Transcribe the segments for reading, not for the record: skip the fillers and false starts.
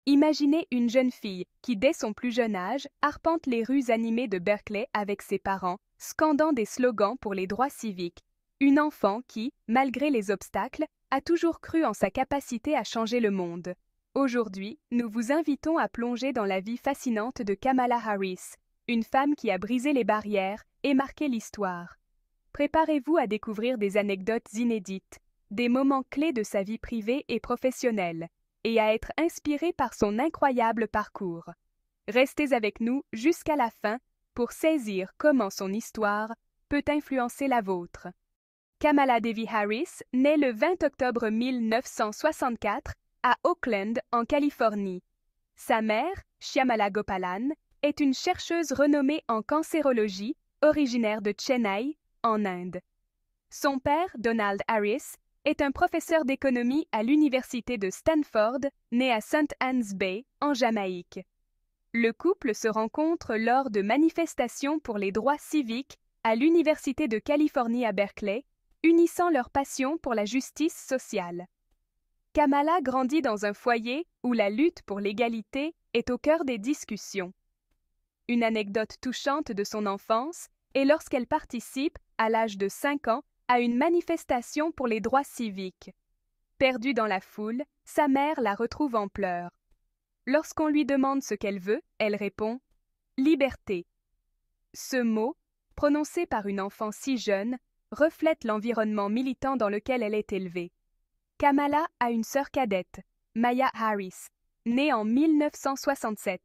Imaginez une jeune fille qui, dès son plus jeune âge, arpente les rues animées de Berkeley avec ses parents, scandant des slogans pour les droits civiques. Une enfant qui, malgré les obstacles, a toujours cru en sa capacité à changer le monde. Aujourd'hui, nous vous invitons à plonger dans la vie fascinante de Kamala Harris, une femme qui a brisé les barrières et marqué l'histoire. Préparez-vous à découvrir des anecdotes inédites, des moments clés de sa vie privée et professionnelle, et à être inspiré par son incroyable parcours. Restez avec nous jusqu'à la fin pour saisir comment son histoire peut influencer la vôtre. Kamala Devi Harris naît le 20 octobre 1964 à Oakland, en Californie. Sa mère, Shyamala Gopalan, est une chercheuse renommée en cancérologie, originaire de Chennai, en Inde. Son père, Donald Harris, est un professeur d'économie à l'université de Stanford, né à St. Ann's Bay, en Jamaïque. Le couple se rencontre lors de manifestations pour les droits civiques à l'Université de Californie à Berkeley, unissant leur passion pour la justice sociale. Kamala grandit dans un foyer où la lutte pour l'égalité est au cœur des discussions. Une anecdote touchante de son enfance est lorsqu'elle participe, à l'âge de 5 ans, à une manifestation pour les droits civiques. Perdue dans la foule, sa mère la retrouve en pleurs. Lorsqu'on lui demande ce qu'elle veut, elle répond « Liberté ». Ce mot, prononcé par une enfant si jeune, reflète l'environnement militant dans lequel elle est élevée. Kamala a une sœur cadette, Maya Harris, née en 1967.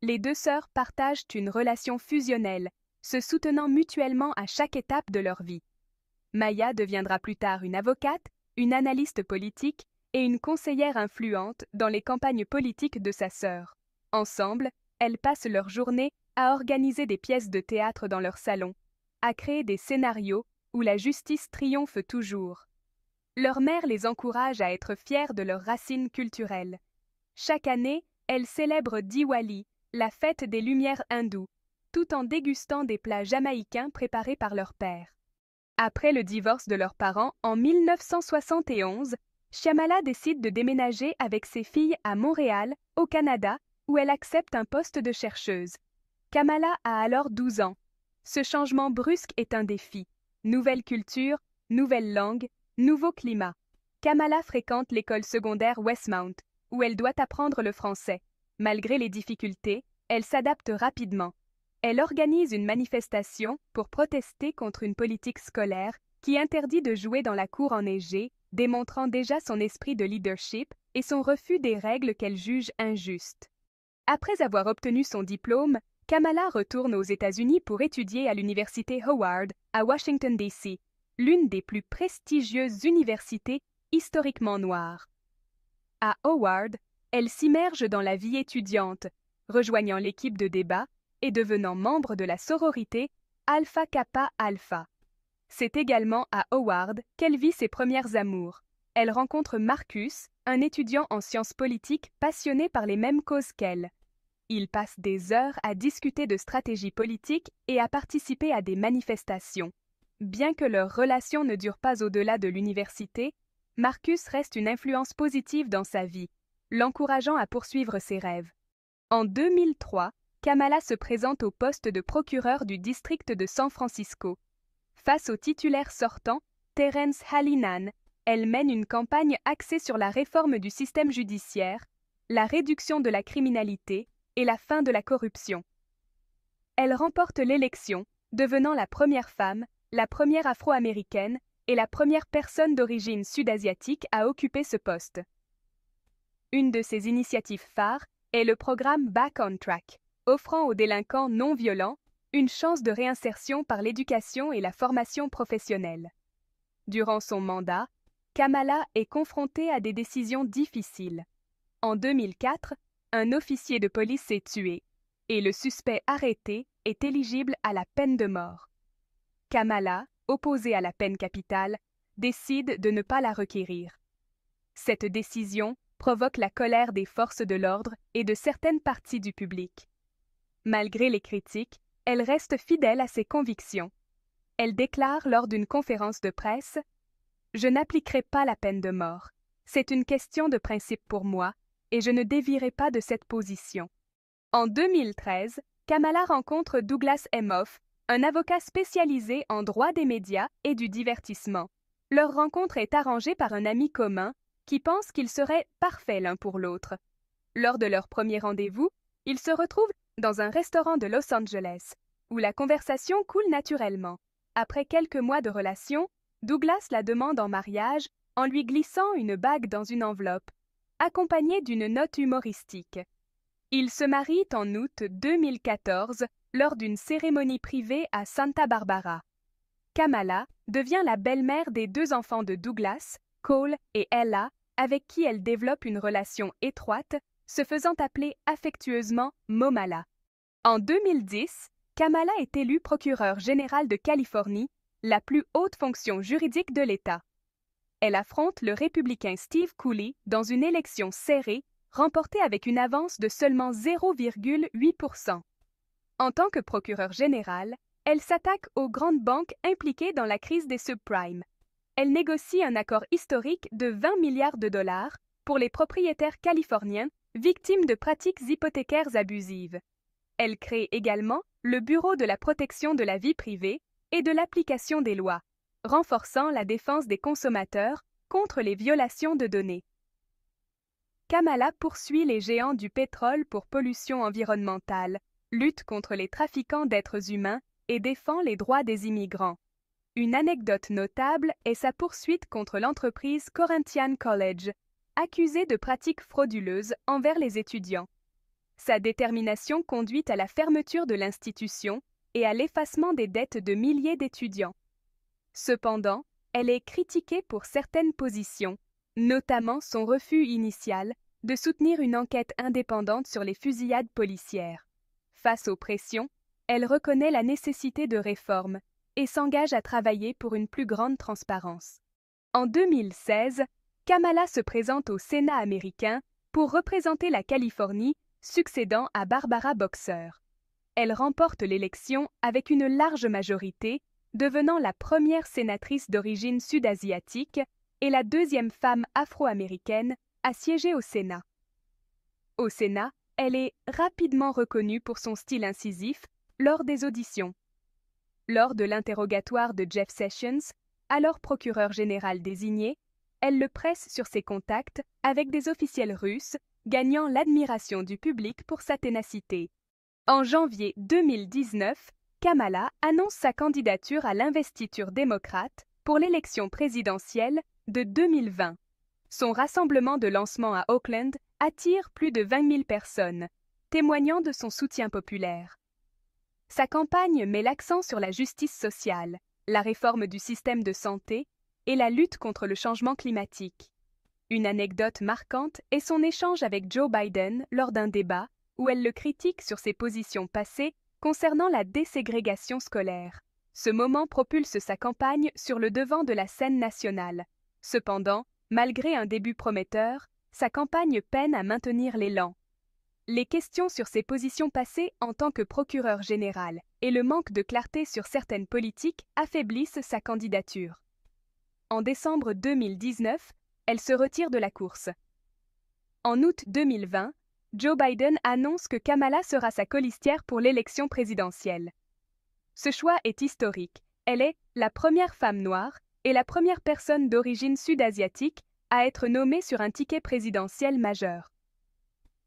Les deux sœurs partagent une relation fusionnelle, se soutenant mutuellement à chaque étape de leur vie. Maya deviendra plus tard une avocate, une analyste politique et une conseillère influente dans les campagnes politiques de sa sœur. Ensemble, elles passent leur journée à organiser des pièces de théâtre dans leur salon, à créer des scénarios où la justice triomphe toujours. Leur mère les encourage à être fiers de leurs racines culturelles. Chaque année, elles célèbrent Diwali, la fête des Lumières hindoues, tout en dégustant des plats jamaïcains préparés par leur père. Après le divorce de leurs parents en 1971, Shyamala décide de déménager avec ses filles à Montréal, au Canada, où elle accepte un poste de chercheuse. Kamala a alors 12 ans. Ce changement brusque est un défi. Nouvelle culture, nouvelle langue, nouveau climat. Kamala fréquente l'école secondaire Westmount, où elle doit apprendre le français. Malgré les difficultés, elle s'adapte rapidement. Elle organise une manifestation pour protester contre une politique scolaire qui interdit de jouer dans la cour enneigée, démontrant déjà son esprit de leadership et son refus des règles qu'elle juge injustes. Après avoir obtenu son diplôme, Kamala retourne aux États-Unis pour étudier à l'université Howard, à Washington, D.C., l'une des plus prestigieuses universités historiquement noires. À Howard, elle s'immerge dans la vie étudiante, rejoignant l'équipe de débat et devenant membre de la sororité Alpha Kappa Alpha. C'est également à Howard qu'elle vit ses premières amours. Elle rencontre Marcus, un étudiant en sciences politiques passionné par les mêmes causes qu'elle. Ils passent des heures à discuter de stratégie politique et à participer à des manifestations. Bien que leur relation ne dure pas au-delà de l'université, Marcus reste une influence positive dans sa vie, l'encourageant à poursuivre ses rêves. En 2003, Kamala se présente au poste de procureur du district de San Francisco. Face au titulaire sortant, Terence Hallinan, elle mène une campagne axée sur la réforme du système judiciaire, la réduction de la criminalité et la fin de la corruption. Elle remporte l'élection, devenant la première femme, la première afro-américaine et la première personne d'origine sud-asiatique à occuper ce poste. Une de ses initiatives phares est le programme Back on Track, offrant aux délinquants non violents une chance de réinsertion par l'éducation et la formation professionnelle. Durant son mandat, Kamala est confrontée à des décisions difficiles. En 2004, un officier de police est tué, et le suspect arrêté est éligible à la peine de mort. Kamala, opposée à la peine capitale, décide de ne pas la requérir. Cette décision provoque la colère des forces de l'ordre et de certaines parties du public. Malgré les critiques, elle reste fidèle à ses convictions. Elle déclare lors d'une conférence de presse « Je n'appliquerai pas la peine de mort. C'est une question de principe pour moi, et je ne dévierai pas de cette position. En 2013, Kamala rencontre Douglas Emhoff, un avocat spécialisé en droit des médias et du divertissement. Leur rencontre est arrangée par un ami commun qui pense qu'ils seraient parfaits l'un pour l'autre. Lors de leur premier rendez-vous, ils se retrouvent dans un restaurant de Los Angeles, où la conversation coule naturellement. Après quelques mois de relation, Douglas la demande en mariage en lui glissant une bague dans une enveloppe, accompagnée d'une note humoristique. Ils se marient en août 2014 lors d'une cérémonie privée à Santa Barbara. Kamala devient la belle-mère des 2 enfants de Douglas, Cole et Ella, avec qui elle développe une relation étroite, se faisant appeler affectueusement Momala. En 2010, Kamala est élue procureure générale de Californie, la plus haute fonction juridique de l'État. Elle affronte le républicain Steve Cooley dans une élection serrée, remportée avec une avance de seulement 0,8%. En tant que procureure générale, elle s'attaque aux grandes banques impliquées dans la crise des subprimes. Elle négocie un accord historique de 20 milliards de dollars pour les propriétaires californiens victimes de pratiques hypothécaires abusives. Elle crée également le Bureau de la protection de la vie privée et de l'application des lois, renforçant la défense des consommateurs contre les violations de données. Kamala poursuit les géants du pétrole pour pollution environnementale, lutte contre les trafiquants d'êtres humains et défend les droits des immigrants. Une anecdote notable est sa poursuite contre l'entreprise Corinthian College, accusée de pratiques frauduleuses envers les étudiants. Sa détermination conduit à la fermeture de l'institution et à l'effacement des dettes de milliers d'étudiants. Cependant, elle est critiquée pour certaines positions, notamment son refus initial de soutenir une enquête indépendante sur les fusillades policières. Face aux pressions, elle reconnaît la nécessité de réformes et s'engage à travailler pour une plus grande transparence. En 2016, Kamala se présente au Sénat américain pour représenter la Californie, succédant à Barbara Boxer. Elle remporte l'élection avec une large majorité, devenant la première sénatrice d'origine sud-asiatique et la 2e femme afro-américaine à siéger au Sénat. Au Sénat, elle est rapidement reconnue pour son style incisif lors des auditions. Lors de l'interrogatoire de Jeff Sessions, alors procureur général désigné, elle le presse sur ses contacts avec des officiels russes, gagnant l'admiration du public pour sa ténacité. En janvier 2019, Kamala annonce sa candidature à l'investiture démocrate pour l'élection présidentielle de 2020. Son rassemblement de lancement à Oakland attire plus de 20 000 personnes, témoignant de son soutien populaire. Sa campagne met l'accent sur la justice sociale, la réforme du système de santé et la lutte contre le changement climatique. Une anecdote marquante est son échange avec Joe Biden lors d'un débat où elle le critique sur ses positions passées concernant la déségrégation scolaire. Ce moment propulse sa campagne sur le devant de la scène nationale. Cependant, malgré un début prometteur, sa campagne peine à maintenir l'élan. Les questions sur ses positions passées en tant que procureur général et le manque de clarté sur certaines politiques affaiblissent sa candidature. En décembre 2019, elle se retire de la course. En août 2020, Joe Biden annonce que Kamala sera sa colistière pour l'élection présidentielle. Ce choix est historique. Elle est la première femme noire et la première personne d'origine sud-asiatique à être nommée sur un ticket présidentiel majeur.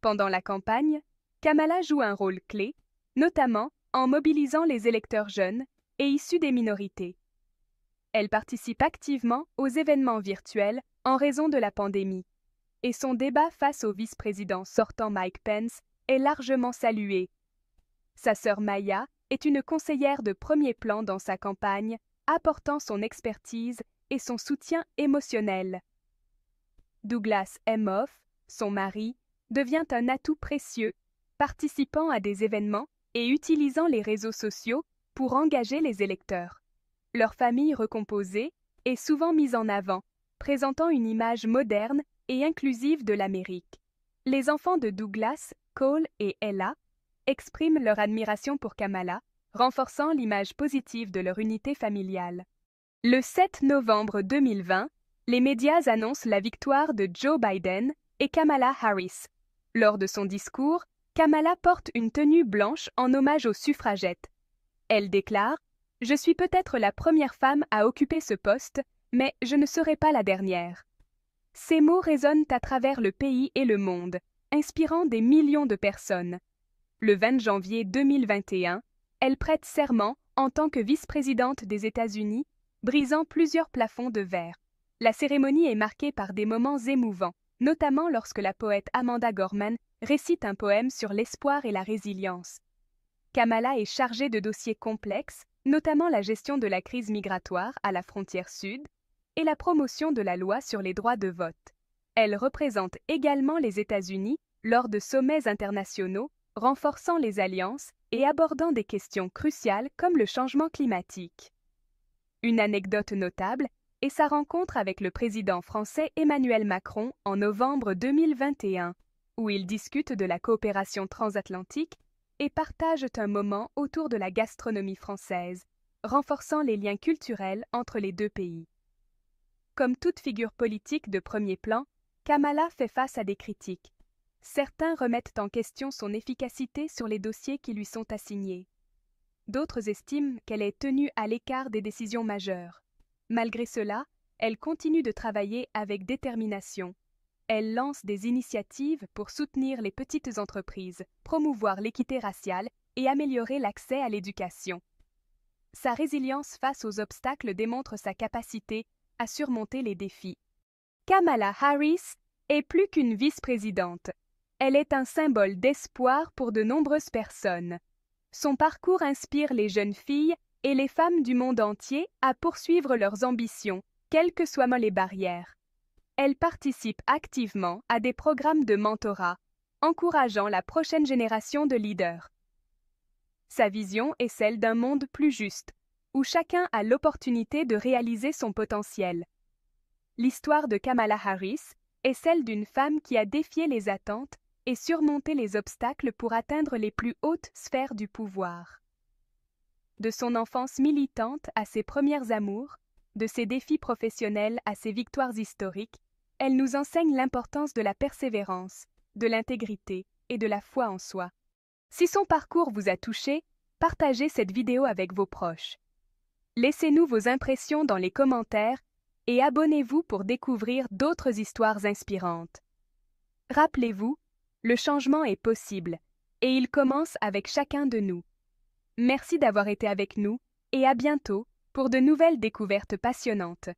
Pendant la campagne, Kamala joue un rôle clé, notamment en mobilisant les électeurs jeunes et issus des minorités. Elle participe activement aux événements virtuels en raison de la pandémie, et son débat face au vice-président sortant Mike Pence est largement salué. Sa sœur Maya est une conseillère de premier plan dans sa campagne, apportant son expertise et son soutien émotionnel. Douglas Emhoff, son mari, devient un atout précieux, participant à des événements et utilisant les réseaux sociaux pour engager les électeurs. Leur famille recomposée est souvent mise en avant, présentant une image moderne et inclusive de l'Amérique. Les enfants de Douglas, Cole et Ella expriment leur admiration pour Kamala, renforçant l'image positive de leur unité familiale. Le 7 novembre 2020, les médias annoncent la victoire de Joe Biden et Kamala Harris, Lors de son discours, Kamala porte une tenue blanche en hommage aux suffragettes. Elle déclare « Je suis peut-être la première femme à occuper ce poste, mais je ne serai pas la dernière. » Ces mots résonnent à travers le pays et le monde, inspirant des millions de personnes. Le 20 janvier 2021, elle prête serment en tant que vice-présidente des États-Unis, brisant plusieurs plafonds de verre. La cérémonie est marquée par des moments émouvants, notamment lorsque la poète Amanda Gorman récite un poème sur l'espoir et la résilience. Kamala est chargée de dossiers complexes, notamment la gestion de la crise migratoire à la frontière sud et la promotion de la loi sur les droits de vote. Elle représente également les États-Unis lors de sommets internationaux, renforçant les alliances et abordant des questions cruciales comme le changement climatique. Une anecdote notable est sa rencontre avec le président français Emmanuel Macron en novembre 2021, où ils discutent de la coopération transatlantique et partagent un moment autour de la gastronomie française, renforçant les liens culturels entre les deux pays. Comme toute figure politique de premier plan, Kamala fait face à des critiques. Certains remettent en question son efficacité sur les dossiers qui lui sont assignés. D'autres estiment qu'elle est tenue à l'écart des décisions majeures. Malgré cela, elle continue de travailler avec détermination. Elle lance des initiatives pour soutenir les petites entreprises, promouvoir l'équité raciale et améliorer l'accès à l'éducation. Sa résilience face aux obstacles démontre sa capacité à surmonter les défis. Kamala Harris est plus qu'une vice-présidente. Elle est un symbole d'espoir pour de nombreuses personnes. Son parcours inspire les jeunes filles et les femmes du monde entier à poursuivre leurs ambitions, quelles que soient les barrières. Elle participe activement à des programmes de mentorat, encourageant la prochaine génération de leaders. Sa vision est celle d'un monde plus juste, où chacun a l'opportunité de réaliser son potentiel. L'histoire de Kamala Harris est celle d'une femme qui a défié les attentes et surmonté les obstacles pour atteindre les plus hautes sphères du pouvoir. De son enfance militante à ses premières amours, de ses défis professionnels à ses victoires historiques, elle nous enseigne l'importance de la persévérance, de l'intégrité et de la foi en soi. Si son parcours vous a touché, partagez cette vidéo avec vos proches. Laissez-nous vos impressions dans les commentaires et abonnez-vous pour découvrir d'autres histoires inspirantes. Rappelez-vous, le changement est possible et il commence avec chacun de nous. Merci d'avoir été avec nous et à bientôt pour de nouvelles découvertes passionnantes.